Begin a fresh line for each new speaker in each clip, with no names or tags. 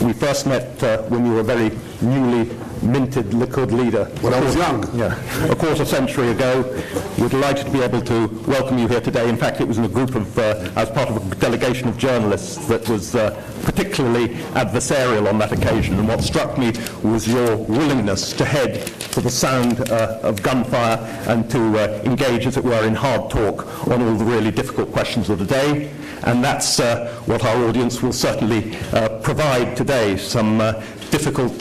We first met when you were a very newly minted Likud leader.
When I was young.
Yeah, a quarter century ago. We're delighted to be able to welcome you here today. In fact, it was in a group of, as part of a delegation of journalists that was particularly adversarial on that occasion. And what struck me was your willingness to head to the sound of gunfire and to engage, as it were, in hard talk on all the really difficult questions of the day. And that's what our audience will certainly provide today, some difficult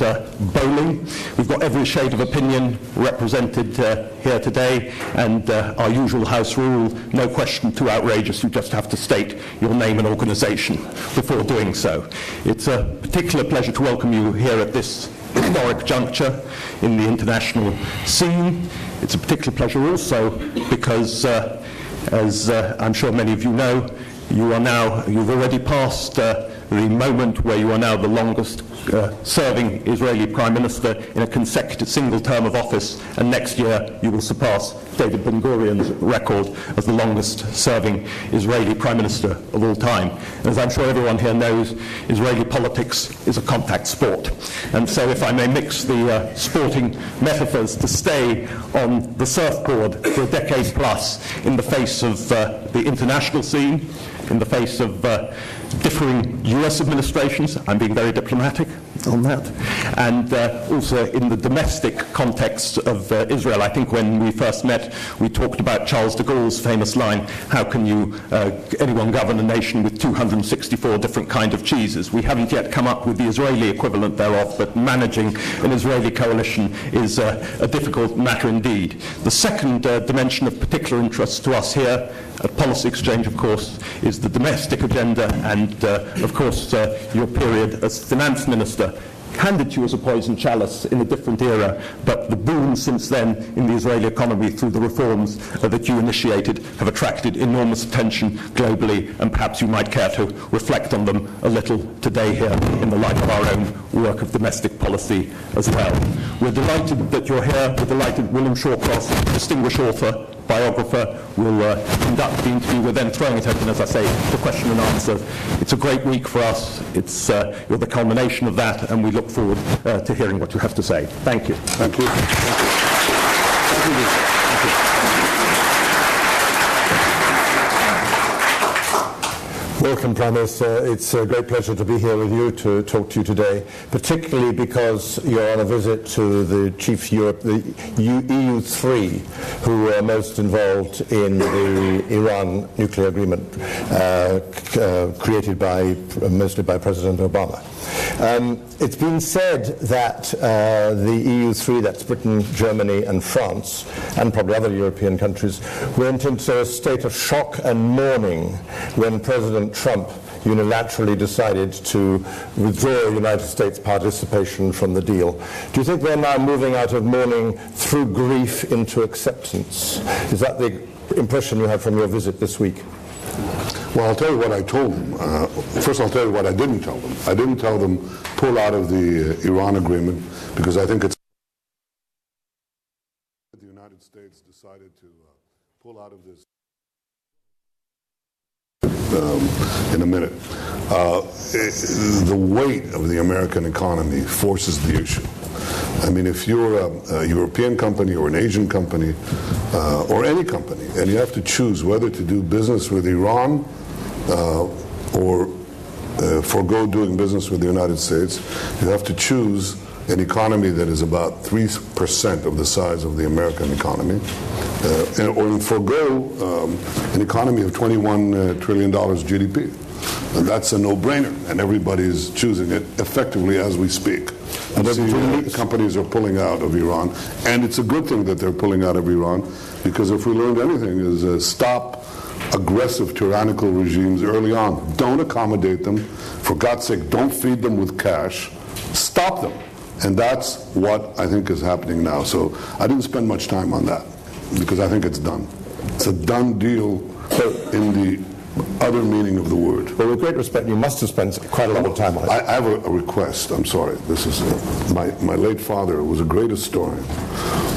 bowling. We've got every shade of opinion represented here today, and our usual house rule, no question too outrageous, you just have to state your name and organisation before doing so. It's a particular pleasure to welcome you here at this historic juncture in the international scene. It's a particular pleasure also because, as I'm sure many of you know, you've already passed the moment where you are now the longest serving Israeli Prime Minister in a consecutive single term of office, and next year you will surpass David Ben-Gurion's record as the longest serving Israeli Prime Minister of all time. And as I'm sure everyone here knows, Israeli politics is a contact sport. And so if I may mix the sporting metaphors, to stay on the surfboard for a decade plus in the face of the international scene, in the face of differing US administrations, I'm being very diplomatic on that, and also in the domestic context of Israel. I think when we first met, we talked about Charles de Gaulle's famous line, how can anyone govern a nation with 264 different kinds of cheeses? We haven't yet come up with the Israeli equivalent thereof, but managing an Israeli coalition is a difficult matter indeed. The second dimension of particular interest to us here at Policy Exchange, of course, is the domestic agenda, and of course your period as finance minister, handed to you as a poison chalice in a different era, but the boom since then in the Israeli economy through the reforms that you initiated have attracted enormous attention globally, and perhaps you might care to reflect on them a little today here in the light of our own work of domestic policy as well. We're delighted that you're here. We're delighted William Shawcross, distinguished author, biographer, will conduct the interview. We're then throwing it open, as I say, to question and answer. It's a great week for us. You're the culmination of that, and we look forward to hearing what you have to say. Thank you.
Thank you. Thank you. Thank you. Welcome, Prime Minister. It's a great pleasure to be here with you to talk to you today, particularly because you're on a visit to the chief Europe, the EU3, who are most involved in the Iran nuclear agreement created mostly by President Obama. It's been said that the EU3, that's Britain, Germany and France, and probably other European countries, went into a state of shock and mourning when President Trump unilaterally decided to withdraw United States participation from the deal. Do you think they're now moving out of mourning through grief into acceptance? Is that the impression you had from your visit this week?
Well, I'll tell you what I told them. First, I'll tell you what I didn't tell them. I didn't tell them pull out of the Iran agreement, because I think it's the United States decided to pull out of this in a minute. The weight of the American economy forces the issue. I mean, if you're a European company or an Asian company or any company, and you have to choose whether to do business with Iran or forego doing business with the United States, you have to choose an economy that is about 3% of the size of the American economy, or forego an economy of $21 trillion GDP. And that's a no-brainer, and everybody's choosing it effectively as we speak. And companies are pulling out of Iran, and it's a good thing that they're pulling out of Iran, because if we learned anything is stop aggressive tyrannical regimes early on. Don't accommodate them. For God's sake, don't feed them with cash. Stop them. And that's what I think is happening now. So I didn't spend much time on that, because I think it's done. It's a done deal in the other meaning of the word.
Well, with great respect, you must have spent quite a lot of time on it.
I have a request. I'm sorry. This is my late father, who was a great historian,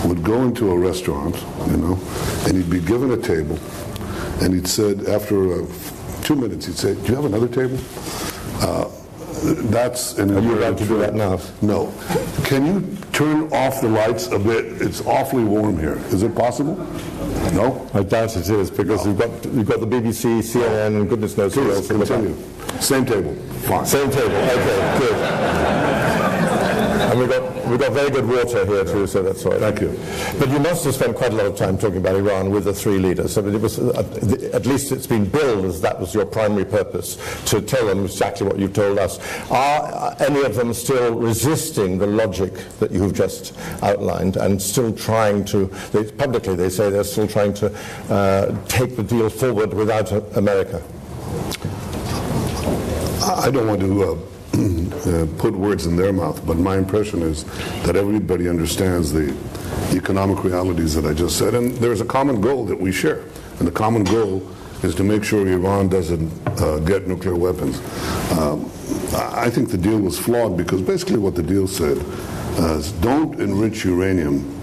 would go into a restaurant, and he'd be given a table, and he'd said, after 2 minutes, he'd say, "Do you have another table?" That's an
Are you about to do that now?
No. Can you turn off the lights a bit? It's awfully warm here. Is it possible? No?
I doubt it is, because you've got the BBC, CNN, and goodness knows who
Please,
else. in the back.
continue. Same table. Fine.
Same table. Okay, good. And we've got very good water here too, so that's all right.
Thank you.
But you must have spent quite a lot of time talking about Iran with the three leaders. I mean, it was at least it's been billed as that was your primary purpose, to tell them exactly what you told us. Are any of them still resisting the logic that you've just outlined and still trying to? Publicly, they say they're still trying to take the deal forward without America.
I don't want to put words in their mouth, but my impression is that everybody understands the economic realities that I just said, and there's a common goal that we share, and the common goal is to make sure Iran doesn't get nuclear weapons. I think the deal was flawed because basically what the deal said is don't enrich uranium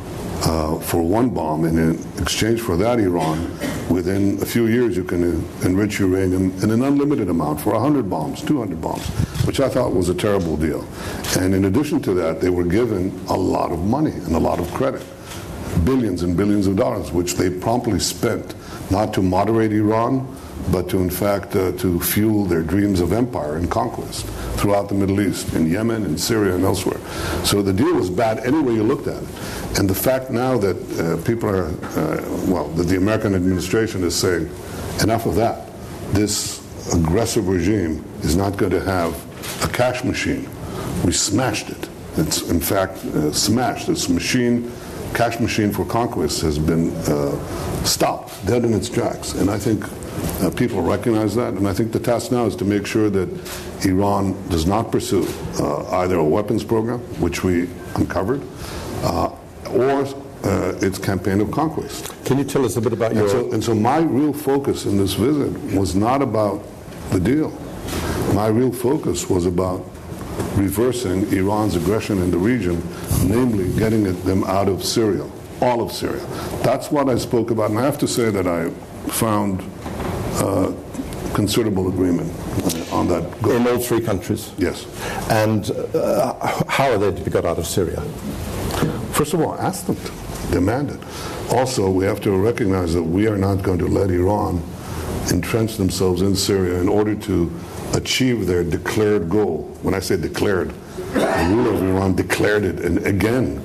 for one bomb, and in exchange for that, Iran, within a few years you can enrich uranium in an unlimited amount for 100 bombs, 200 bombs, which I thought was a terrible deal. And in addition to that, they were given a lot of money and a lot of credit, billions and billions of dollars, which they promptly spent not to moderate Iran, but to, in fact, to fuel their dreams of empire and conquest throughout the Middle East, in Yemen, in Syria, and elsewhere. So the deal was bad any way you looked at it. And the fact now that people are, that the American administration is saying, enough of that. This aggressive regime is not going to have a cash machine. We smashed it. It's, in fact, smashed. This machine, cash machine for conquest has been stopped, dead in its tracks. And I think people recognize that, and I think the task now is to make sure that Iran does not pursue either a weapons program, which we uncovered, or its campaign of conquest.
Can you tell us a bit about your...
And so my real focus in this visit was not about the deal. My real focus was about reversing Iran's aggression in the region, namely getting them out of Syria, all of Syria. That's what I spoke about, and I have to say that I found considerable agreement on that goal.
In all three countries?
Yes.
And how are they to be got out of Syria?
First of all, ask them to. Demand it. Also, we have to recognize that we are not going to let Iran entrench themselves in Syria in order to achieve their declared goal. When I say declared, the ruler of Iran declared it, and again,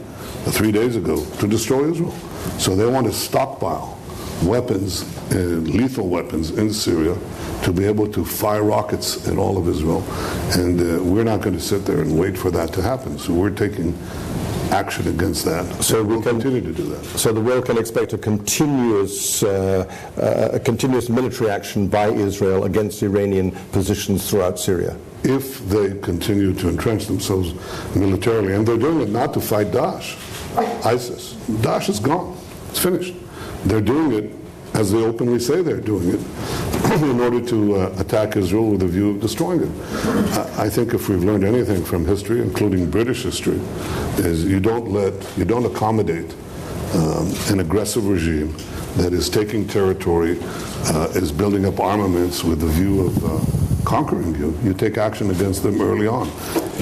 3 days ago, to destroy Israel. So they want to stockpile weapons, lethal weapons in Syria, to be able to fire rockets at all of Israel. And we're not going to sit there and wait for that to happen. So we're taking action against that. So we'll continue to do that.
So the world can expect a continuous military action by Israel against Iranian positions throughout Syria?
If they continue to entrench themselves militarily, and they're doing it not to fight Daesh, ISIS. Daesh is gone. It's finished. They're doing it, as they openly say they're doing it, in order to attack Israel with a view of destroying it. I think if we've learned anything from history, including British history, is you don't accommodate an aggressive regime that is taking territory, is building up armaments with the view of conquering you. You take action against them early on.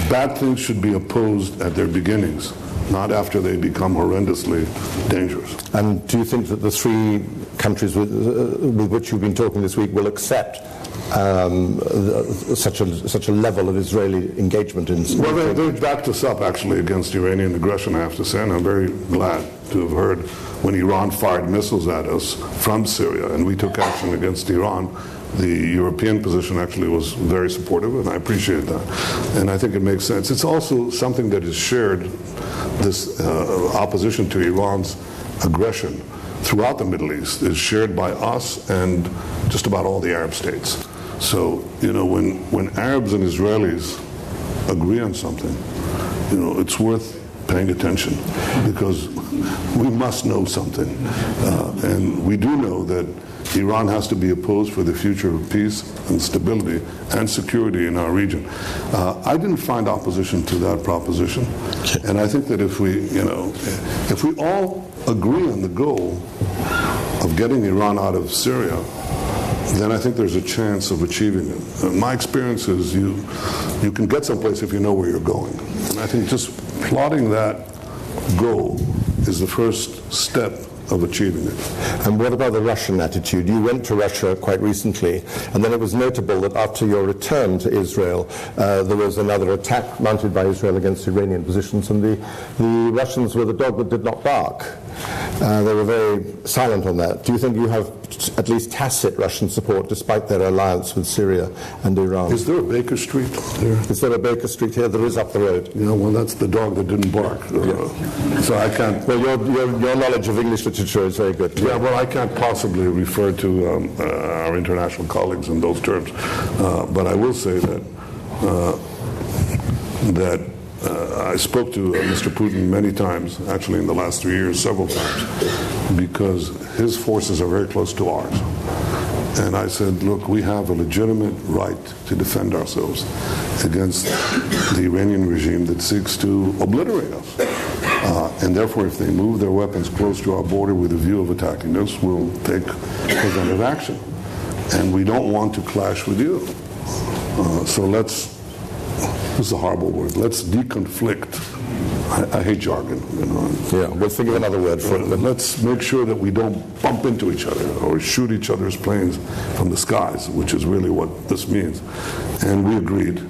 Bad things should be opposed at their beginnings, not after they become horrendously dangerous.
And do you think that the three countries with which you've been talking this week will accept such a level of Israeli engagement in Syria?
Well, they backed us up, actually, against Iranian aggression, I have to say, and I'm very glad to have heard when Iran fired missiles at us from Syria, and we took action against Iran. The European position actually was very supportive, and I appreciate that. And I think it makes sense. It's also something that is shared, this opposition to Iran's aggression throughout the Middle East is shared by us and just about all the Arab states. So, when Arabs and Israelis agree on something, it's worth paying attention, because we must know something. And we do know that Iran has to be opposed for the future of peace and stability and security in our region. I didn't find opposition to that proposition, and I think that if we all agree on the goal of getting Iran out of Syria, then I think there's a chance of achieving it. My experience is you can get someplace if you know where you're going. And I think just plotting that goal is the first step of achieving it.
And what about the Russian attitude? You went to Russia quite recently, and then it was notable that after your return to Israel, there was another attack mounted by Israel against Iranian positions, and the Russians were the dog that did not bark. They were very silent on that. Do you think you have at least tacit Russian support despite their alliance with Syria and Iran?
Is there a Baker Street there?
Is there a Baker Street here? There is up the road.
Yeah, well, that's the dog that didn't bark. So I can't...
Well, your knowledge of English literature is very good.
Yeah, well, I can't possibly refer to our international colleagues in those terms. But I will say that I spoke to Mr. Putin many times, actually in the last 3 years, several times, because his forces are very close to ours. And I said, look, we have a legitimate right to defend ourselves against the Iranian regime that seeks to obliterate us. And therefore, if they move their weapons close to our border with a view of attacking us, we'll take preventive action. And we don't want to clash with you. So let's, this is a horrible word, let's deconflict. I hate jargon. You know.
Yeah, we'll think of another word for it.
Let's make sure that we don't bump into each other or shoot each other's planes from the skies, which is really what this means. And we agreed.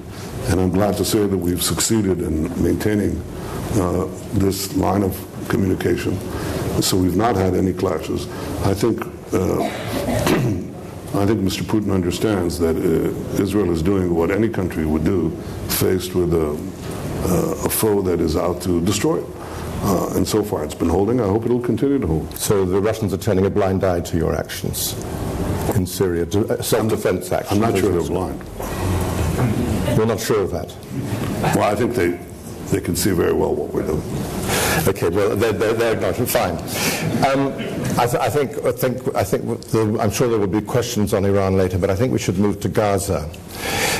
And I'm glad to say that we've succeeded in maintaining this line of communication. So we've not had any clashes. I think Mr. Putin understands that Israel is doing what any country would do faced with a foe that is out to destroy it. And so far it's been holding. I hope it will continue to hold.
So the Russians are turning a blind eye to your actions in Syria, self-defense actions.
I'm not sure they're blind.
You're not sure of that?
Well, I think they can see very well what we're doing.
Okay, well, they're ignorant. Fine. I'm sure there will be questions on Iran later, but I think we should move to Gaza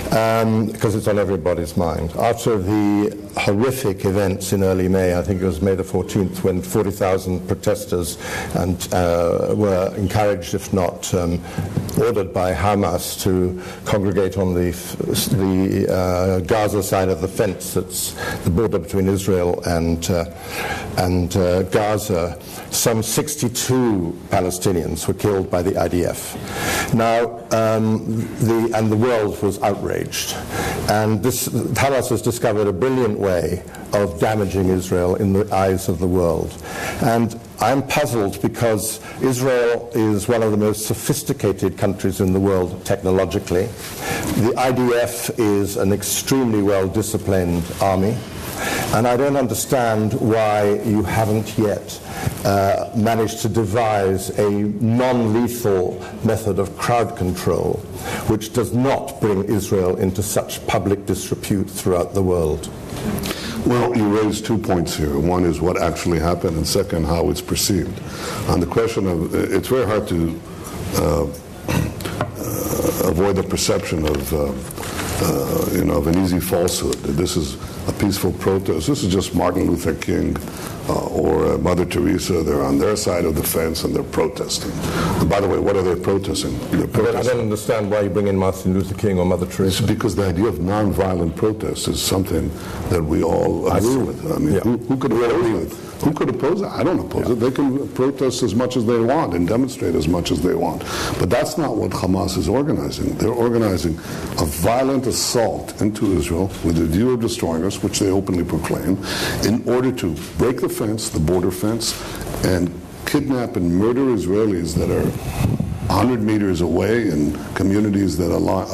because it's on everybody's mind. After the horrific events in early May, I think it was May the 14th, when 40,000 protesters were encouraged, if not ordered by Hamas, to congregate on the Gaza side of the fence that's the border between Israel and Gaza. Some 62 Palestinians were killed by the IDF. Now, the world was outraged. And Hamas has discovered a brilliant way of damaging Israel in the eyes of the world. And I'm puzzled because Israel is one of the most sophisticated countries in the world technologically. The IDF is an extremely well-disciplined army. And I don't understand why you haven't yet managed to devise a non-lethal method of crowd control which does not bring Israel into such public disrepute throughout the world.
Well, you raised 2 points here. One is what actually happened, and second, how it's perceived. On the question of, it's very hard to avoid the perception of an easy falsehood. This is a peaceful protest. This is just Martin Luther King or Mother Teresa. They're on their side of the fence and they're protesting. And by the way, what are they protesting? They're protesting.
I don't understand why you bring in Martin Luther King or Mother Teresa.
It's because the idea of nonviolent protest is something that we all agree with. I mean, who could oppose it? Who could oppose it? I don't oppose it. They can protest as much as they want and demonstrate as much as they want. But that's not what Hamas is organizing. They're organizing a violent assault into Israel with the view of destroying us, which they openly proclaim, in order to break the fence, the border fence, and kidnap and murder Israelis that are 100 meters away in communities that align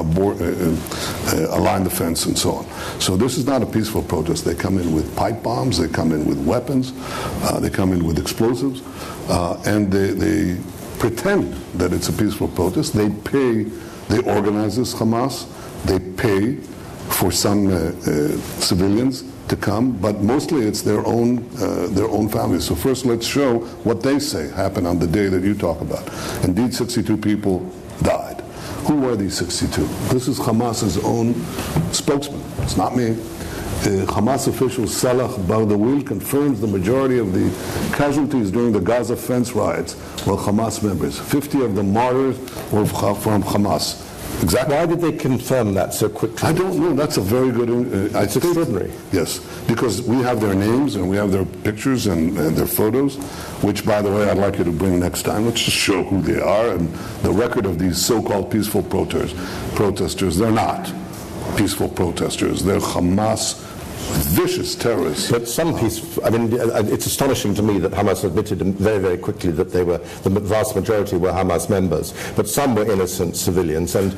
the fence and so on. So this is not a peaceful protest. They come in with pipe bombs, they come in with weapons, they come in with explosives, and they pretend that it's a peaceful protest. They organize this, Hamas, they pay for some civilians to come, but mostly it's their own families. So first let's show what they say happened on the day that you talk about. Indeed, 62 people died. Who were these 62? This is Hamas's own spokesman. It's not me. Hamas official Salah Bardawil confirms the majority of the casualties during the Gaza fence riots were Hamas members. 50 of the martyrs were from Hamas. Exactly.
Why did they confirm that so quickly?
I don't know. That's a very good...
It's extraordinary.
Yes, because we have their names and we have their pictures and their photos, which, by the way, I'd like you to bring next time. Let's just show who they are and the record of these so-called peaceful protesters. They're not peaceful protesters. They're Hamas vicious terrorists.
But it's astonishing to me that Hamas admitted very, very quickly that the vast majority were Hamas members, but some were innocent civilians. And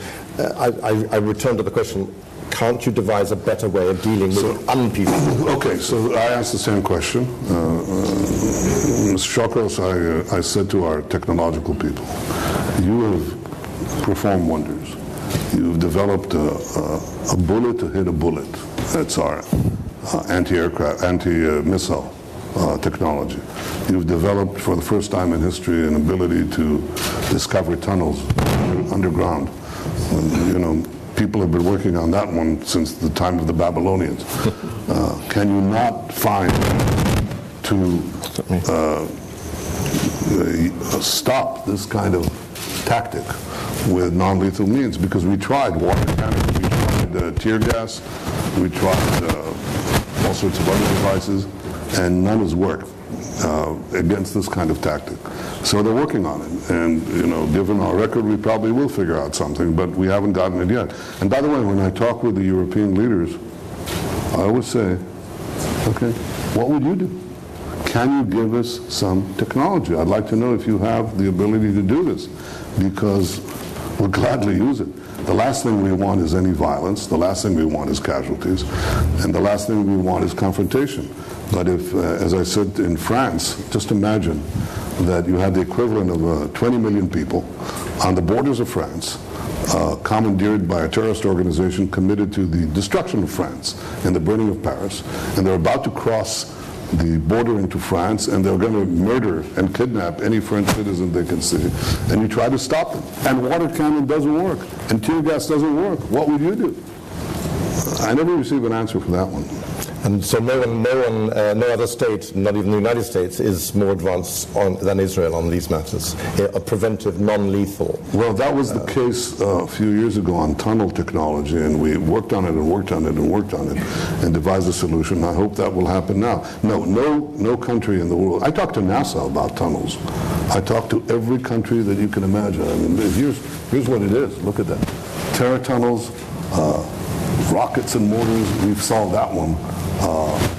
I return to the question, can't you devise a better way of dealing with unpeaceful?
Okay, so I asked the same question. Mr. Shokros, I said to our technological people, you have performed wonders. You've developed a bullet to hit a bullet. That's our anti-aircraft, anti-missile technology. You've developed, for the first time in history, an ability to discover tunnels underground. People have been working on that one since the time of the Babylonians. Can you not find to stop this kind of tactic with non-lethal means? Because we tried water cannon, we tried tear gas, we tried all sorts of other devices, and none has worked against this kind of tactic. So they're working on it, and given our record, we probably will figure out something, but we haven't gotten it yet. And by the way, when I talk with the European leaders, I always say, okay, what would you do? Can you give us some technology? I'd like to know if you have the ability to do this, because we'll gladly use it. The last thing we want is any violence. The last thing we want is casualties. And the last thing we want is confrontation. But if, as I said in France, just imagine that you had the equivalent of 20 million people on the borders of France, commandeered by a terrorist organization committed to the destruction of France and the burning of Paris, and they're about to cross the border into France, and they're going to murder and kidnap any French citizen they can see, and you try to stop them. And water cannon doesn't work, and tear gas doesn't work. What would you do? I never received an answer for that one.
And so no other state, not even the United States, is more advanced than Israel on these matters, a preventive, non-lethal.
Well, that was the case a few years ago on tunnel technology, and we worked on it and worked on it and worked on it and devised a solution. I hope that will happen now. No country in the world. I talked to NASA about tunnels. I talked to every country that you can imagine. I mean, here's what it is. Look at that. Terror tunnels, rockets and mortars, we've solved that one.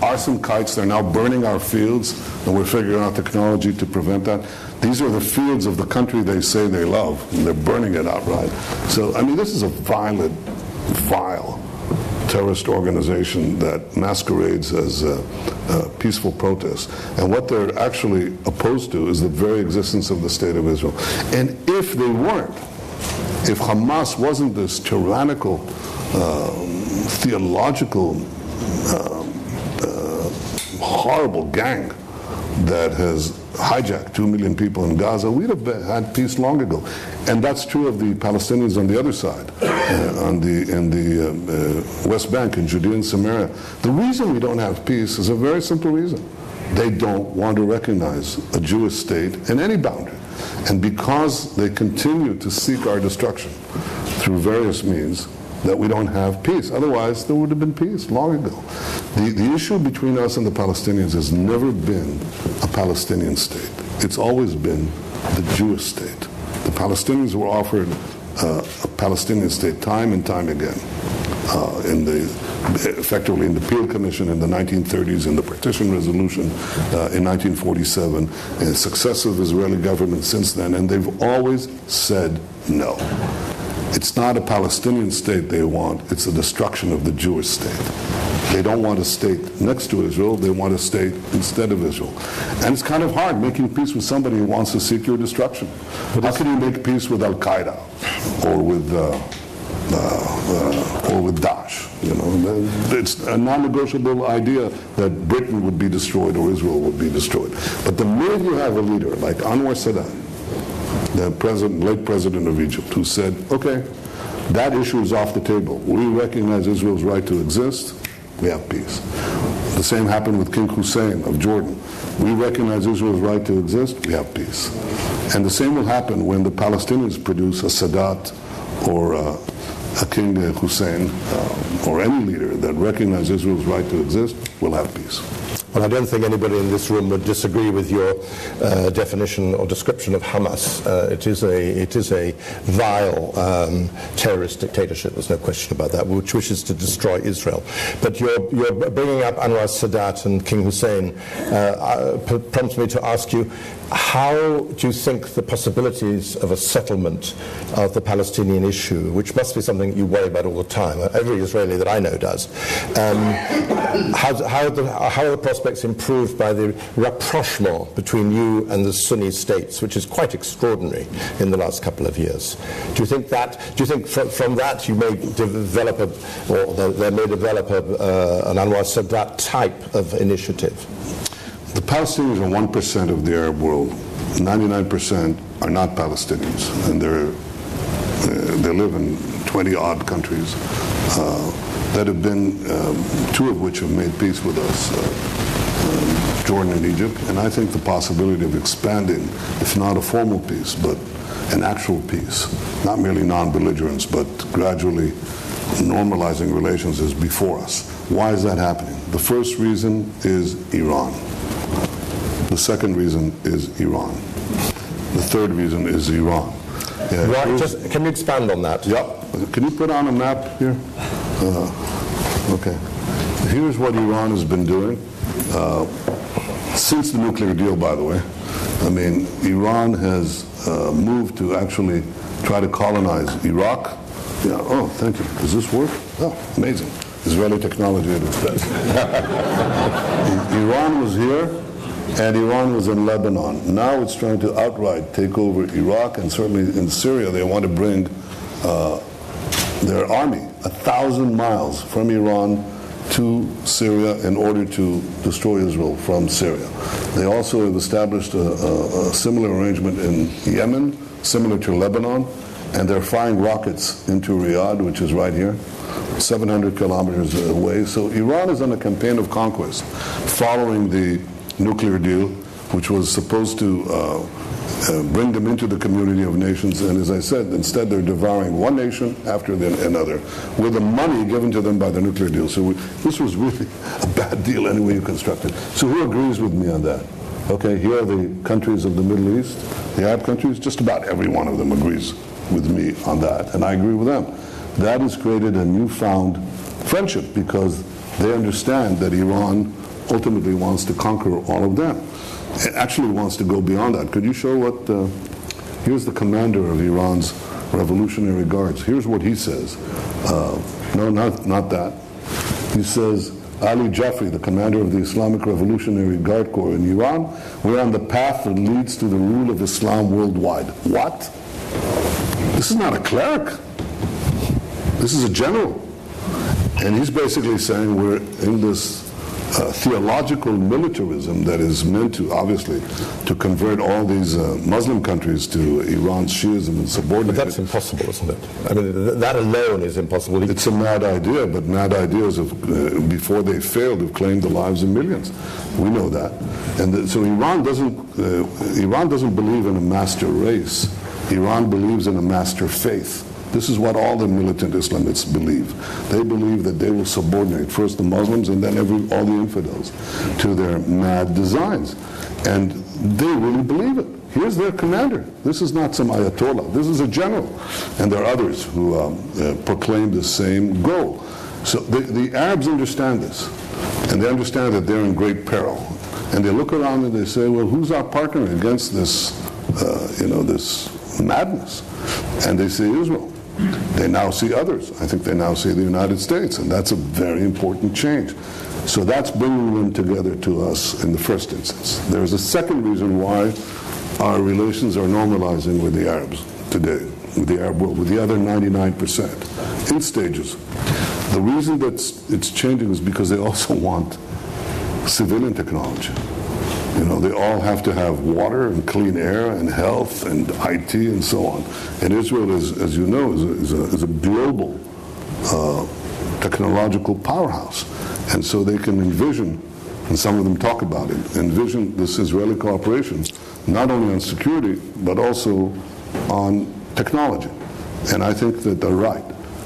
Arson kites, they're now burning our fields, and we're figuring out technology to prevent that. These are the fields of the country they say they love, and they're burning it outright. So, I mean, this is a violent, vile terrorist organization that masquerades as peaceful protests. And what they're actually opposed to is the very existence of the State of Israel. And if they weren't, if Hamas wasn't this tyrannical, theological, horrible gang that has hijacked 2 million people in Gaza, we'd have had peace long ago. And that's true of the Palestinians on the other side, in the West Bank, in Judea and Samaria. The reason we don't have peace is a very simple reason. They don't want to recognize a Jewish state in any boundary. And because they continue to seek our destruction through various means, that we don't have peace. Otherwise, there would have been peace long ago. The issue between us and the Palestinians has never been a Palestinian state. It's always been the Jewish state. The Palestinians were offered a Palestinian state time and time again, effectively in the Peel Commission in the 1930s, in the Partition Resolution in 1947, and successive Israeli governments since then, and they've always said no. It's not a Palestinian state they want, it's the destruction of the Jewish state. They don't want a state next to Israel, they want a state instead of Israel. And it's kind of hard making peace with somebody who wants to seek your destruction. How can you make peace with Al-Qaeda or with Daesh? It's a non-negotiable idea that Britain would be destroyed or Israel would be destroyed. But the minute you have a leader like Anwar Sadat, the late president of Egypt, who said, okay, that issue is off the table. We recognize Israel's right to exist, we have peace. The same happened with King Hussein of Jordan. We recognize Israel's right to exist, we have peace. And the same will happen when the Palestinians produce a Sadat or a King Hussein or any leader that recognizes Israel's right to exist, we'll have peace.
Well, I don't think anybody in this room would disagree with your definition or description of Hamas. It is a vile terrorist dictatorship. There's no question about that, which wishes to destroy Israel. But you're bringing up Anwar Sadat and King Hussein prompts me to ask you, how do you think the possibilities of a settlement of the Palestinian issue, which must be something you worry about all the time, every Israeli that I know does, how are the prospects improved by the rapprochement between you and the Sunni states, which is quite extraordinary in the last couple of years? Do you think from that you may develop they may develop an Anwar Sadat type of initiative?
The Palestinians are 1% of the Arab world. 99% are not Palestinians, and they live in 20-odd countries that have been, two of which have made peace with us, Jordan and Egypt. And I think the possibility of expanding, if not a formal peace, but an actual peace, not merely non-belligerence, but gradually normalizing relations is before us. Why is that happening? The first reason is Iran. The second reason is Iran. The third reason is Iran.
Right, can you expand on that?
Yep. Can you put on a map here? Okay. Here's what Iran has been doing since the nuclear deal, by the way. I mean, Iran has moved to actually try to colonize Iraq. Yeah. Oh, thank you. Does this work? Oh, amazing. Israeli technology at its best. Iran was here, and Iran was in Lebanon. Now it's trying to outright take over Iraq, and certainly in Syria they want to bring their army 1,000 miles from Iran to Syria in order to destroy Israel from Syria. They also have established a similar arrangement in Yemen, similar to Lebanon, and they're firing rockets into Riyadh, which is right here, 700 kilometers away. So Iran is on a campaign of conquest following the nuclear deal, which was supposed to bring them into the community of nations. And as I said, instead they're devouring one nation after another with the money given to them by the nuclear deal. So this was really a bad deal any way you construct it. So who agrees with me on that? Okay, here are the countries of the Middle East, the Arab countries. Just about every one of them agrees with me on that, and I agree with them. That has created a newfound friendship because they understand that Iran ultimately wants to conquer all of them. It actually wants to go beyond that. Could you show what, here's the commander of Iran's Revolutionary Guards. Here's what he says. No, not that. He says, Ali Jafri, the commander of the Islamic Revolutionary Guard Corps in Iran, we're on the path that leads to the rule of Islam worldwide. What? This is not a cleric. This is a general. And he's basically saying we're in this theological militarism that is meant to, obviously, to convert all these Muslim countries to Iran's Shiism and subordinate.
But that's impossible, isn't it? I mean, that alone is impossible.
It's a mad idea, but mad ideas before they failed have claimed the lives of millions. We know that. And so Iran doesn't believe in a master race. Iran believes in a master faith. This is what all the militant Islamists believe. They believe that they will subordinate first the Muslims and then all the infidels to their mad designs. And they really believe it. Here's their commander. This is not some Ayatollah. This is a general. And there are others who proclaim the same goal. So the Arabs understand this. And they understand that they're in great peril. And they look around and they say, well, who's our partner against this, this madness? And they say Israel. They now see others. I think they now see the United States, and that's a very important change. So that's bringing them together to us in the first instance. There's a second reason why our relations are normalizing with the Arabs today, with the Arab world, with the other 99%, in stages. The reason that it's changing is because they also want civilian technology. You know, they all have to have water and clean air and health and IT and so on. And Israel, as you know, is a global technological powerhouse. And so they can envision, and some of them talk about it, envision this Israeli cooperation, not only on security, but also on technology. And I think that they're right.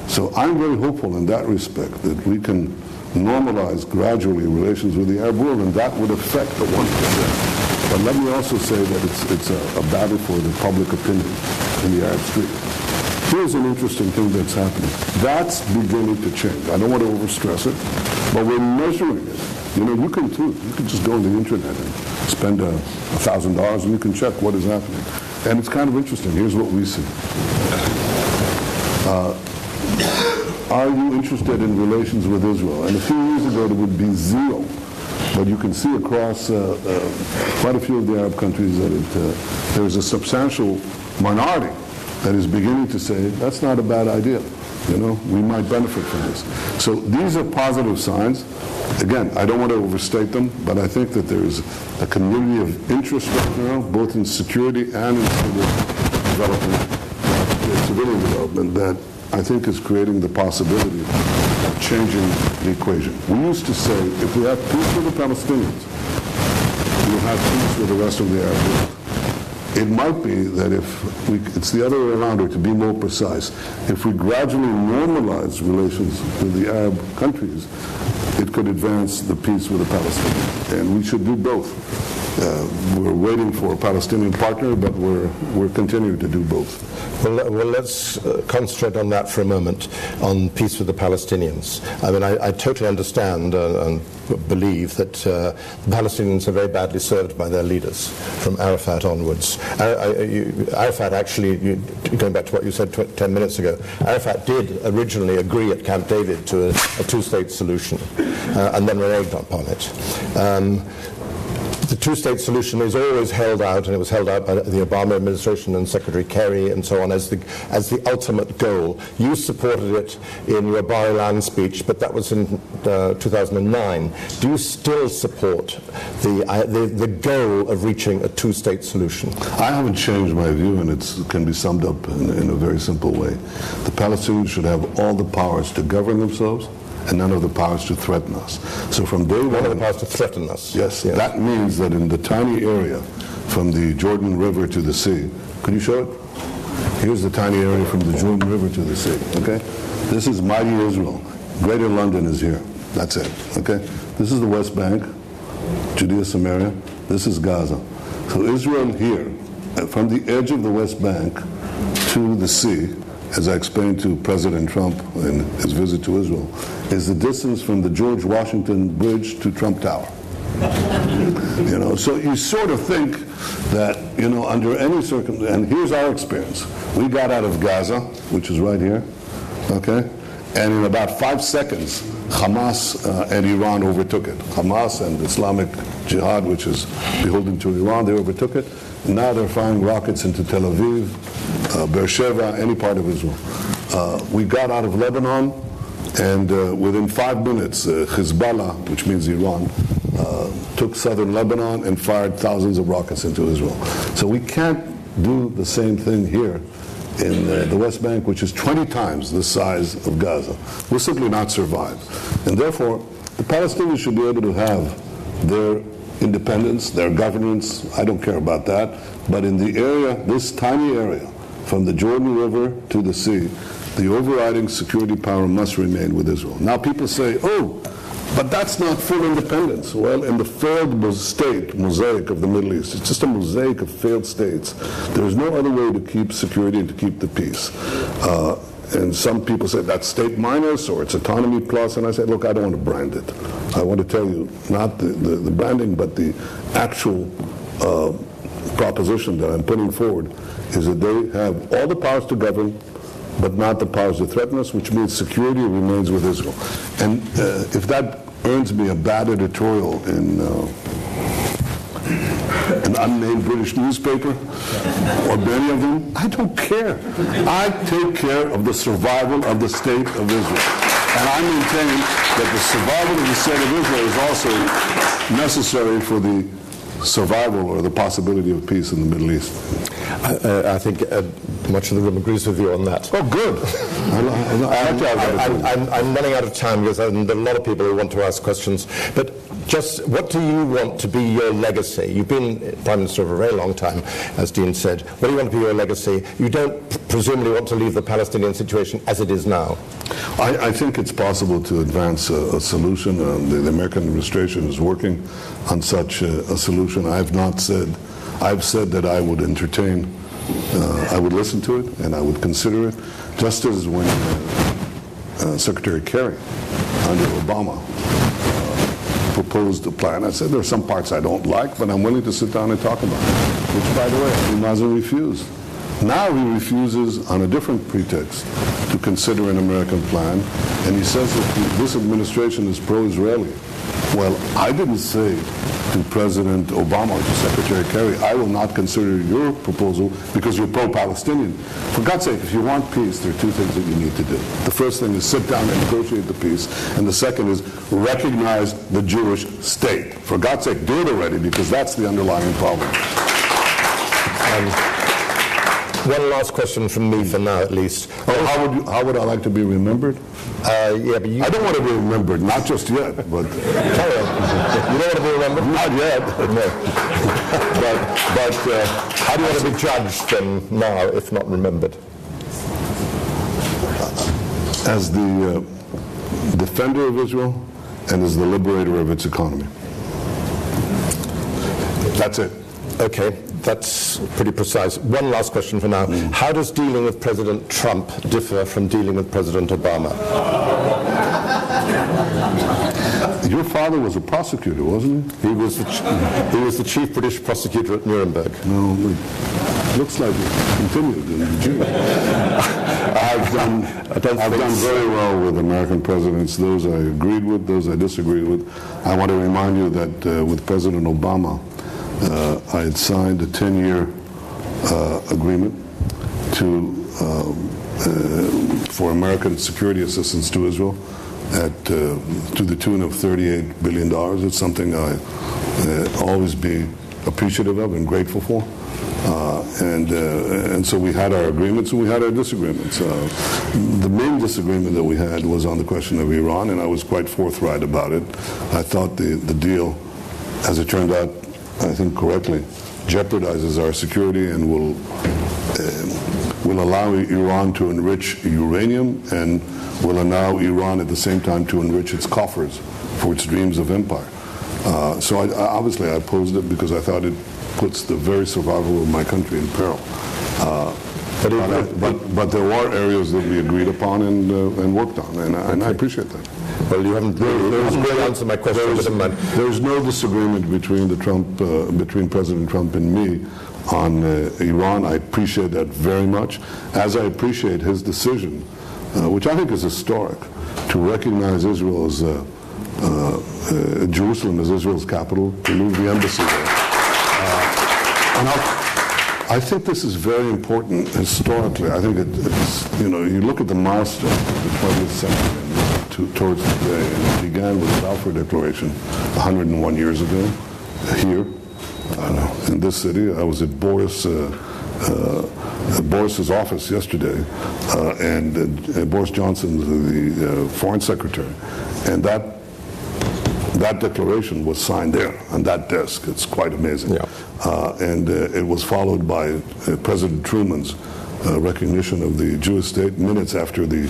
So I'm very hopeful in that respect that we can normalize gradually relations with the Arab world, and that would affect the 1%. But let me also say that it's a battle for the public opinion in the Arab street. Here's an interesting thing that's happening. That's beginning to change. I don't want to overstress it, but we're measuring it. You know, you can too. You can just go on the internet and spend $1,000 and you can check what is happening. And it's kind of interesting. Here's what we see. Are you interested in relations with Israel? And a few years ago it would be 0. But you can see across quite a few of the Arab countries that there is a substantial minority that is beginning to say, that's not a bad idea. You know, we might benefit from this. So these are positive signs. Again, I don't want to overstate them, but I think that there is a community of interest right now, both in security and in civilian development, that I think is creating the possibility of changing the equation. We used to say, if we have peace with the Palestinians, we'll have peace with the rest of the Arab world. It might be that it's the other way around, or to be more precise, if we gradually normalize relations with the Arab countries, it could advance the peace with the Palestinians. And we should do both. We're waiting for a Palestinian partner, but we're continuing to do both.
Well, let's concentrate on that for a moment, on peace with the Palestinians. I mean, I totally understand and believe that the Palestinians are very badly served by their leaders, from Arafat onwards. Arafat actually, going back to what you said 10 minutes ago, Arafat did originally agree at Camp David to a two-state solution and then reneged upon it. The two-state solution is always held out, and it was held out by the Obama administration and Secretary Kerry and so on as the ultimate goal. You supported it in your Bar-Ilan speech, but that was in 2009. Do you still support the goal of reaching a two-state solution?
I haven't changed my view, and it can be summed up in a very simple way. The Palestinians should have all the powers to govern themselves, and none of the powers to threaten us. So from day one...
None of the powers to threaten us.
Yes, yes. That means that in the tiny area from the Jordan River to the sea, could you show it? Here's the tiny area from the Jordan River to the sea, okay? This is mighty Israel. Greater London is here. That's it, okay? This is the West Bank, Judea, Samaria. This is Gaza. So Israel here, from the edge of the West Bank to the sea, as I explained to President Trump in his visit to Israel, is the distance from the George Washington Bridge to Trump Tower. You know, so you sort of think that, you know, under any circumstance, and here's our experience. We got out of Gaza, which is right here, okay? And in about 5 seconds, Hamas and Iran overtook it. Hamas and Islamic Jihad, which is beholden to Iran, they overtook it. Now they're firing rockets into Tel Aviv, Beersheba, any part of Israel. We got out of Lebanon, and within 5 minutes, Hezbollah, which means Iran, took southern Lebanon and fired thousands of rockets into Israel. So we can't do the same thing here in the West Bank, which is 20 times the size of Gaza. We'll simply not survive. And therefore, the Palestinians should be able to have their independence, their governance. I don't care about that. But in the area, this tiny area, from the Jordan River to the sea, the overriding security power must remain with Israel. Now people say, oh, but that's not full independence. Well, in the failed state mosaic of the Middle East, it's just a mosaic of failed states. There's no other way to keep security and to keep the peace. And some people say that's state minus or it's autonomy plus, and I say, look, I don't want to brand it. I want to tell you, not the branding, but the actual proposition that I'm putting forward is that they have all the powers to govern, but not the powers to threaten us, which means security remains with Israel. And if that earns me a bad editorial in an unnamed British newspaper, or many of them, I don't care. I take care of the survival of the state of Israel. And I maintain that the survival of the state of Israel is also necessary for the survival or the possibility of peace in the Middle East.
I think much of the room agrees with you on that.
Oh, good.
I'm running out of time because there are a lot of people who want to ask questions. But just what do you want to be your legacy? You've been Prime Minister for a very long time, as Dean said. What do you want to be your legacy? You don't presumably want to leave the Palestinian situation as it is now.
I think it's possible to advance a solution. The American administration is working on such a solution. I've said that I would entertain, I would listen to it, and I would consider it, just as when Secretary Kerry, under Obama, proposed a plan. I said there are some parts I don't like, but I'm willing to sit down and talk about it, which, by the way, he hasn't refused. Now he refuses on a different pretext to consider an American plan, and he says that this administration is pro-Israeli. Well, I didn't say to President Obama or to Secretary Kerry, I will not consider your proposal because you're pro-Palestinian. For God's sake, if you want peace, there are two things that you need to do. The first thing is sit down and negotiate the peace, and the second is recognize the Jewish state. For God's sake, do it already, because that's the underlying problem.
One last question from me for now, at least.
Oh, how would I like to be remembered?
Yeah, but
I don't want to be remembered, not just yet, but
carry on. You don't want to be remembered?
not yet.
No. but how do you want to be judged then now, if not remembered?
As the defender of Israel and as the liberator of its economy. That's it.
Okay, that's pretty precise. One last question for now. How does dealing with President Trump differ from dealing with President Obama?
Your father was a prosecutor, wasn't he?
He was the chief British prosecutor at Nuremberg.
No, it looks like it continued in the Jew. I've done very well with American presidents, those I agreed with, those I disagreed with. I want to remind you that with President Obama, I had signed a 10-year agreement for American security assistance to Israel to the tune of $38 billion. It's something I always be appreciative of and grateful for. And so we had our agreements and we had our disagreements. The main disagreement that we had was on the question of Iran, and I was quite forthright about it. I thought the deal, as it turned out, I think correctly, jeopardizes our security and will allow Iran to enrich uranium and will allow Iran at the same time to enrich its coffers for its dreams of empire. So obviously I opposed it because I thought it puts the very survival of my country in peril. But there were areas that we agreed upon and worked on, and I appreciate that.
Well, you haven't really answered my question.
There's no disagreement between between President Trump and me on Iran. I appreciate that very much, as I appreciate his decision, which I think is historic, to recognize Israel as Jerusalem as Israel's capital, to move the embassy there. And I think this is very important historically. I think it's, you look at the milestone of the 20th century towards today, and it began with the Balfour Declaration 101 years ago here in this city. I was at Boris's office yesterday, and Boris Johnson, the foreign secretary, and that declaration was signed there on that desk. It's quite amazing.
Yeah.
And it was followed by President Truman's recognition of the Jewish state minutes after the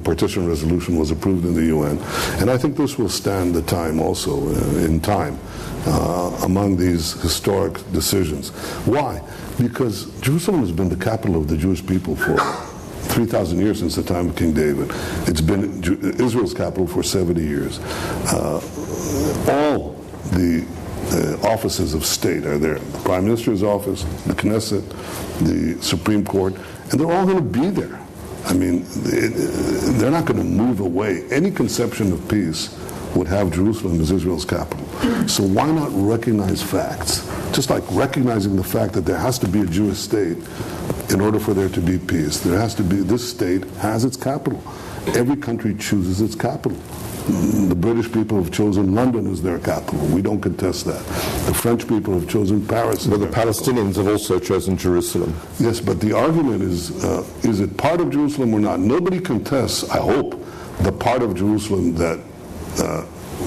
partition resolution was approved in the UN. And I think this will stand the time also in time among these historic decisions. Why? Because Jerusalem has been the capital of the Jewish people for 3,000 years, since the time of King David. It's been Israel's capital for 70 years. All the offices of state are there. The Prime Minister's office, the Knesset, the Supreme Court, and they're all going to be there. I mean, they're not going to move away. Any conception of peace would have Jerusalem as Israel's capital. So why not recognize facts? Just like recognizing the fact that there has to be a Jewish state in order for there to be peace. There has to be, this state has its capital. Every country chooses its capital. The British people have chosen London as their capital. We don't contest that. The French people have chosen Paris as
But the
their capital.
Palestinians have also chosen Jerusalem.
Yes, but the argument is it part of Jerusalem or not? Nobody contests, I hope, the part of Jerusalem that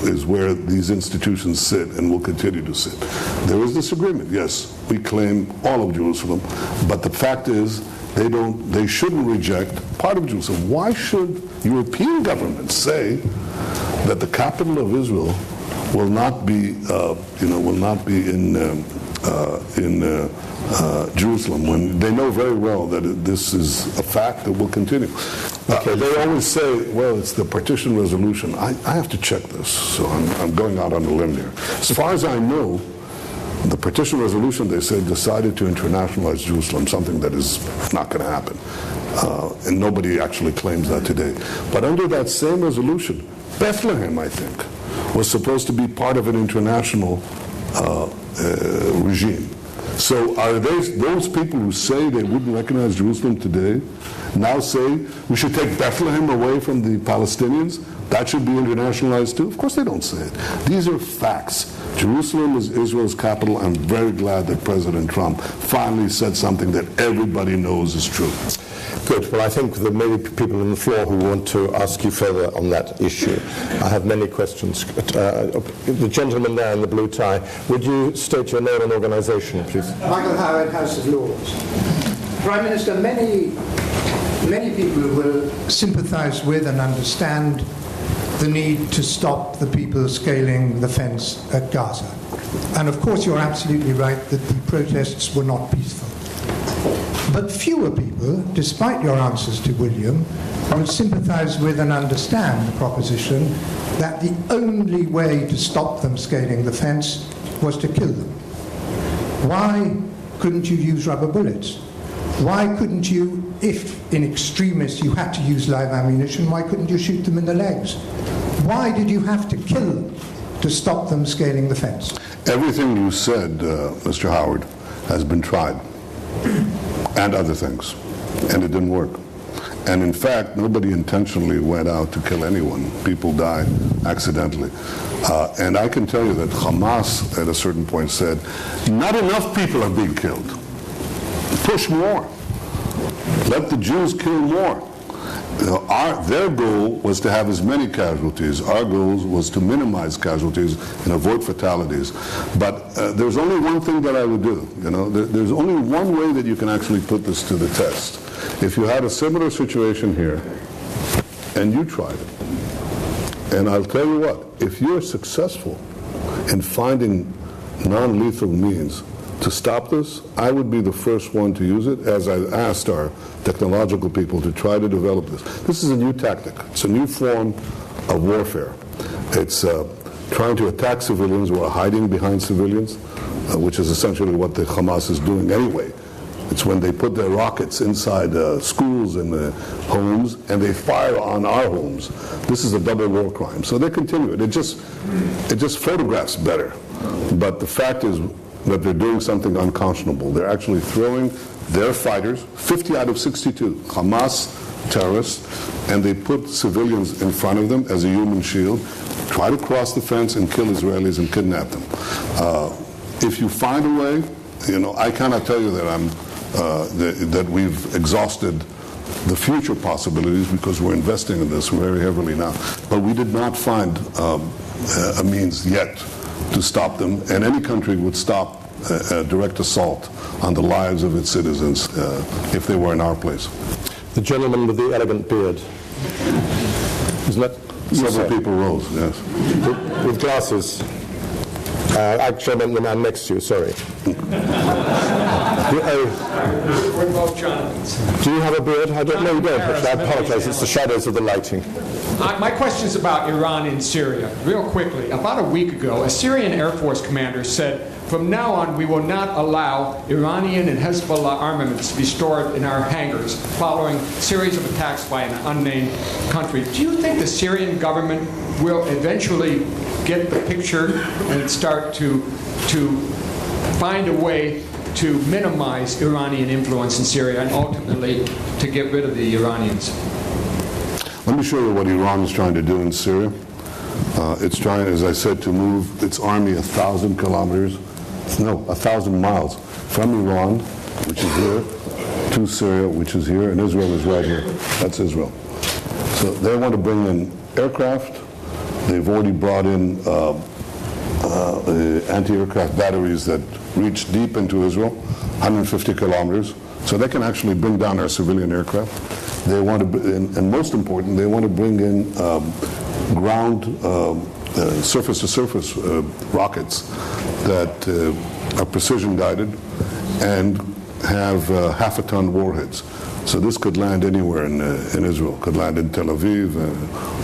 is where these institutions sit and will continue to sit. There is disagreement. Yes, we claim all of Jerusalem, but the fact is they shouldn't reject part of Jerusalem. Why should European governments say that the capital of Israel will not be in Jerusalem, when they know very well that this is a fact that will continue? They always say, well, it's the partition resolution. I have to check this, so I'm going out on a limb here. As far as I know, the partition resolution, they said, decided to internationalize Jerusalem, something that is not going to happen. And nobody actually claims that today. But under that same resolution, Bethlehem, I think, was supposed to be part of an international regime. So are those people who say they wouldn't recognize Jerusalem today now say we should take Bethlehem away from the Palestinians? That should be internationalized too? Of course they don't say it. These are facts. Jerusalem is Israel's capital. I'm very glad that President Trump finally said something that everybody knows is true.
Good. Well, I think there may be people on the floor who want to ask you further on that issue. I have many questions. The gentleman there in the blue tie, would you state your name and organisation, please?
Michael Howard, House of Lords. Prime Minister, many people will sympathise with and understand the need to stop the people scaling the fence at Gaza. And of course you're absolutely right that the protests were not peaceful. But fewer people, despite your answers to William, will sympathise with and understand the proposition that the only way to stop them scaling the fence was to kill them. Why couldn't you use rubber bullets? Why couldn't you, if in extremis you had to use live ammunition, why couldn't you shoot them in the legs? Why did you have to kill them to stop them scaling the fence?
Everything you said, Mr. Howard, has been tried, and other things, and it didn't work. And in fact, nobody intentionally went out to kill anyone. People died accidentally. And I can tell you that Hamas, at a certain point, said, not enough people are being killed. Push more. Let the Jews kill more. Their goal was to have as many casualties. Our goal was to minimize casualties and avoid fatalities. But there's only one thing that I would do. There's only one way that you can actually put this to the test. If you had a similar situation here, and you tried it, and I'll tell you what, if you're successful in finding non-lethal means to stop this, I would be the first one to use it, as I asked our technological people to try to develop this. This is a new tactic. It's a new form of warfare. It's trying to attack civilians who are hiding behind civilians, which is essentially what the Hamas is doing anyway. It's when they put their rockets inside schools and homes, and they fire on our homes. This is a double war crime. So they continue it. It just photographs better. But the fact is that they're doing something unconscionable. They're actually throwing their fighters, 50 out of 62, Hamas terrorists, and they put civilians in front of them as a human shield, try to cross the fence and kill Israelis and kidnap them. If you find a way, I cannot tell you that that we've exhausted the future possibilities, because we're investing in this very heavily now. But we did not find a means yet to stop them, and any country would stop a direct assault on the lives of its citizens if they were in our place.
The gentleman with the elegant beard. Isn't that?
Several people rose, yes.
With glasses. Actually, I meant the man next to you, sorry.
We're both Jonathans.
Do you have a beard? I don't know you don't. Actually, I apologize. It's the shadows of the lighting.
My question is about Iran and Syria. Real quickly, about a week ago, a Syrian Air Force commander said, from now on, we will not allow Iranian and Hezbollah armaments to be stored in our hangars following a series of attacks by an unnamed country. Do you think the Syrian government will eventually get the picture and start to find a way to minimize Iranian influence in Syria and ultimately to get rid of the Iranians?
Let me show you what Iran is trying to do in Syria. It's trying, as I said, to move its army 1,000 kilometers, no, 1,000 miles from Iran, which is here, to Syria, which is here, and Israel is right here. That's Israel. So they want to bring in aircraft. They've already brought in anti-aircraft batteries that reach deep into Israel, 150 kilometers. So they can actually bring down our civilian aircraft. They want to, and most important, they want to bring in ground surface-to-surface rockets that are precision-guided and have half-a-ton warheads. So this could land anywhere in Israel. Could land in Tel Aviv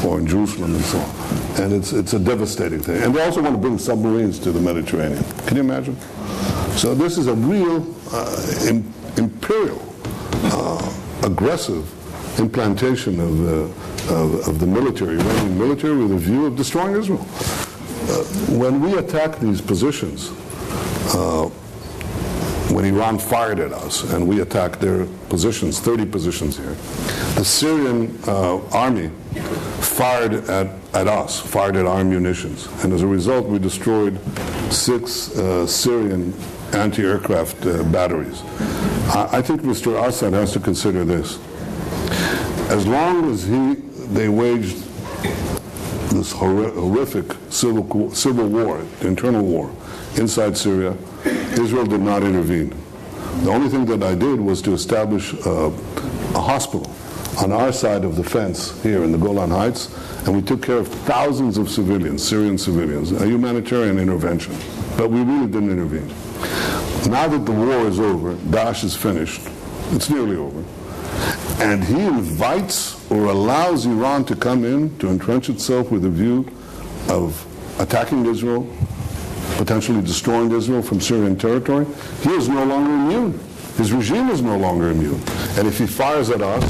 or in Jerusalem and so on. And it's a devastating thing. And they also want to bring submarines to the Mediterranean. Can you imagine? So this is a real imperial, aggressive implantation of the military, Iranian military, with a view of destroying Israel. When we attack these positions, when Iran fired at us and we attacked their positions, 30 positions here, the Syrian army fired at us, fired at our munitions. And as a result, we destroyed 6 Syrian anti-aircraft batteries. I think Mr. Assad has to consider this. As long as they waged this horrific civil war, internal war, inside Syria, Israel did not intervene. The only thing that I did was to establish a hospital on our side of the fence here in the Golan Heights, and we took care of thousands of civilians, Syrian civilians, a humanitarian intervention. But we really didn't intervene. Now that the war is over, Daesh is finished, it's nearly over, and he invites or allows Iran to come in to entrench itself with a view of attacking Israel, potentially destroying Israel from Syrian territory, he is no longer immune. His regime is no longer immune. And if he fires at us,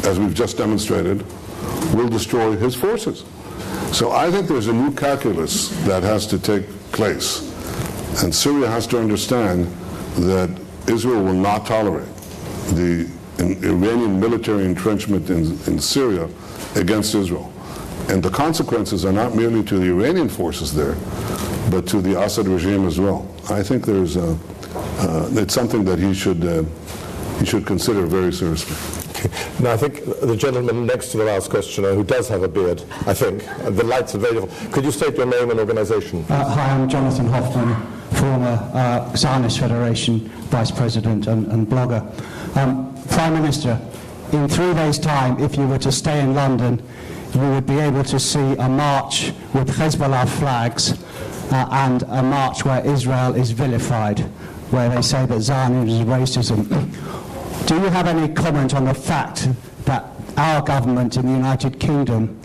as we've just demonstrated, we'll destroy his forces. So I think there's a new calculus that has to take place. And Syria has to understand that Israel will not tolerate the Iranian military entrenchment in Syria against Israel. And the consequences are not merely to the Iranian forces there, but to the Assad regime as well. I think there's it's something that he should consider very seriously.
Now, I think the gentleman next to the last questioner, who does have a beard, I think, the lights are very difficult. Could you state your name and organization?
Hi, I'm Jonathan Hoffman, former Zionist Federation Vice President and blogger. Prime Minister, in 3 days' time, if you were to stay in London, you would be able to see a march with Hezbollah flags and a march where Israel is vilified, where they say that Zionism is racism. Do you have any comment on the fact that our government in the United Kingdom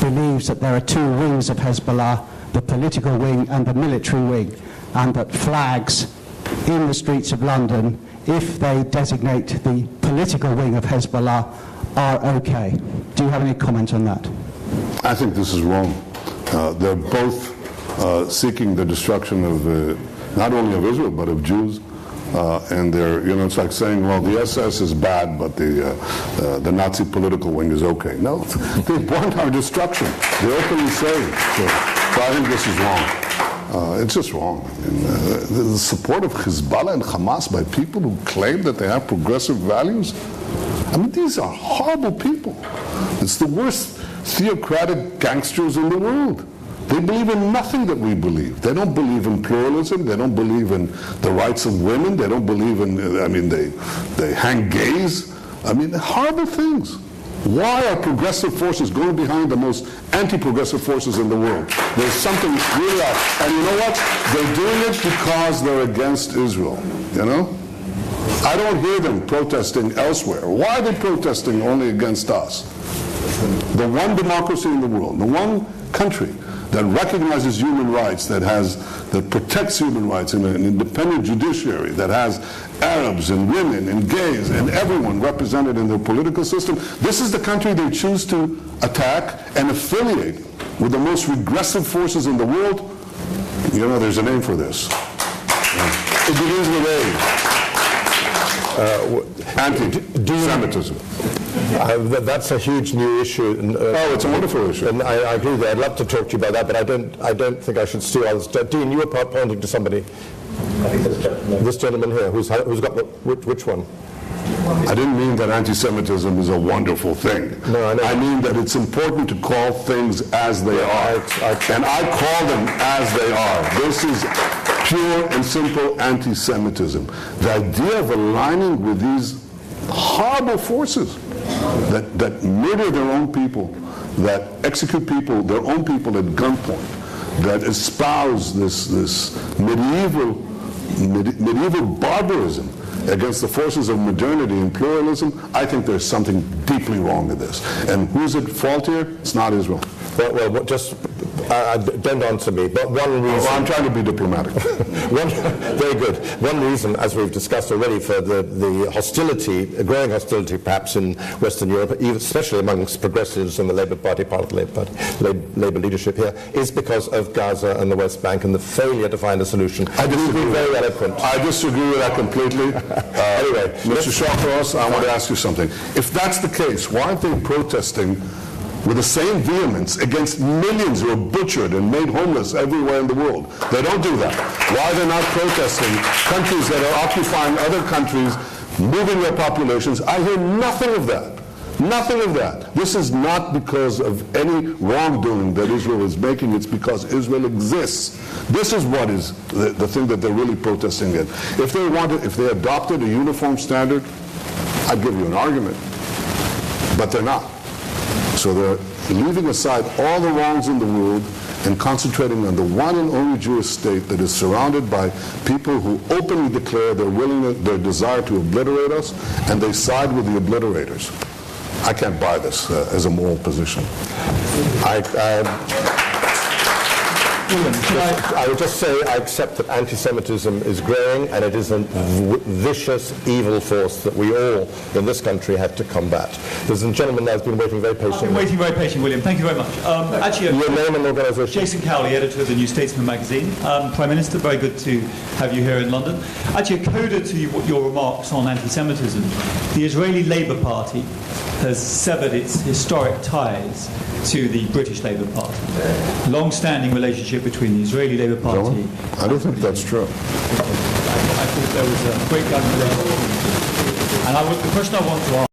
believes that there are 2 wings of Hezbollah, the political wing and the military wing, and that flags in the streets of London, if they designate the political wing of Hezbollah, are okay? Do you have any comment on that?
I think this is wrong. They're both seeking the destruction of not only of Israel but of Jews. And they're, it's like saying, well, the SS is bad, but the Nazi political wing is okay. No, they want our destruction. They openly say it. So I think this is wrong. It's just wrong. The support of Hezbollah and Hamas by people who claim that they have progressive values, I mean, these are horrible people. It's the worst theocratic gangsters in the world. They believe in nothing that we believe. They don't believe in pluralism. They don't believe in the rights of women. They don't believe in, they hang gays. I mean, horrible things. Why are progressive forces going behind the most anti-progressive forces in the world? There's something really off. And you know what? They're doing it because they're against Israel, I don't hear them protesting elsewhere. Why are they protesting only against us? The one democracy in the world, the one country that recognizes human rights, that protects human rights in an independent judiciary, that has Arabs and women and gays and everyone represented in their political system. This is the country they choose to attack and affiliate with the most regressive forces in the world. There's a name for this. It begins with A. Anti-Semitism.
That's a huge new issue.
Oh, it's a wonderful issue.
And I agree with you. I'd love to talk to you about that, but I don't think I should steal others. Dean, you were pointing to somebody. I think this gentleman here, who's got which one?
I didn't mean that anti-Semitism is a wonderful thing.
No, I know.
I mean that it's important to call things as they are. And I call them as they are. This is pure and simple anti-Semitism. The idea of aligning with these horrible forces that murder their own people, that execute people, their own people at gunpoint, that espouse this medieval barbarism against the forces of modernity and pluralism, I think there's something deeply wrong with this. And who's at fault here? It's not Israel.
Well, just don't answer me, but one reason...
Well, I'm trying to be diplomatic.
Very good. One reason, as we've discussed already, for the hostility, growing hostility perhaps in Western Europe, especially amongst progressives and the Labour Party, part of the Labour leadership here, is because of Gaza and the West Bank and the failure to find a solution.
I disagree.
Very eloquent.
I disagree with that completely.
Anyway,
Mr. Shawcross, I want to ask you something. If that's the case, why aren't they protesting with the same vehemence against millions who are butchered and made homeless everywhere in the world? They don't do that. Why are they not protesting countries that are occupying other countries, moving their populations? I hear nothing of that. Nothing of that. This is not because of any wrongdoing that Israel is making. It's because Israel exists. This is what is the thing that they're really protesting in. If they adopted a uniform standard, I'd give you an argument. But they're not. So they're leaving aside all the wrongs in the world and concentrating on the one and only Jewish state that is surrounded by people who openly declare their desire to obliterate us, and they side with the obliterators. I can't buy this as a moral position.
I would just say I accept that anti-Semitism is growing, and it is a vicious, evil force that we all in this country have to combat. There's a gentleman there who's been waiting very patiently.
I've been waiting very patiently, William. Thank you very much. Actually,
your name and organisation?
Jason Cowley, editor of the New Statesman magazine. Prime Minister, very good to have you here in London. Actually, a coda to your remarks on anti-Semitism. The Israeli Labour Party has severed its historic ties to the British Labour Party. Long-standing relationship between the Israeli Labour Party...
I don't think that's true.
I thought there was a great relationship. And the question I want to ask...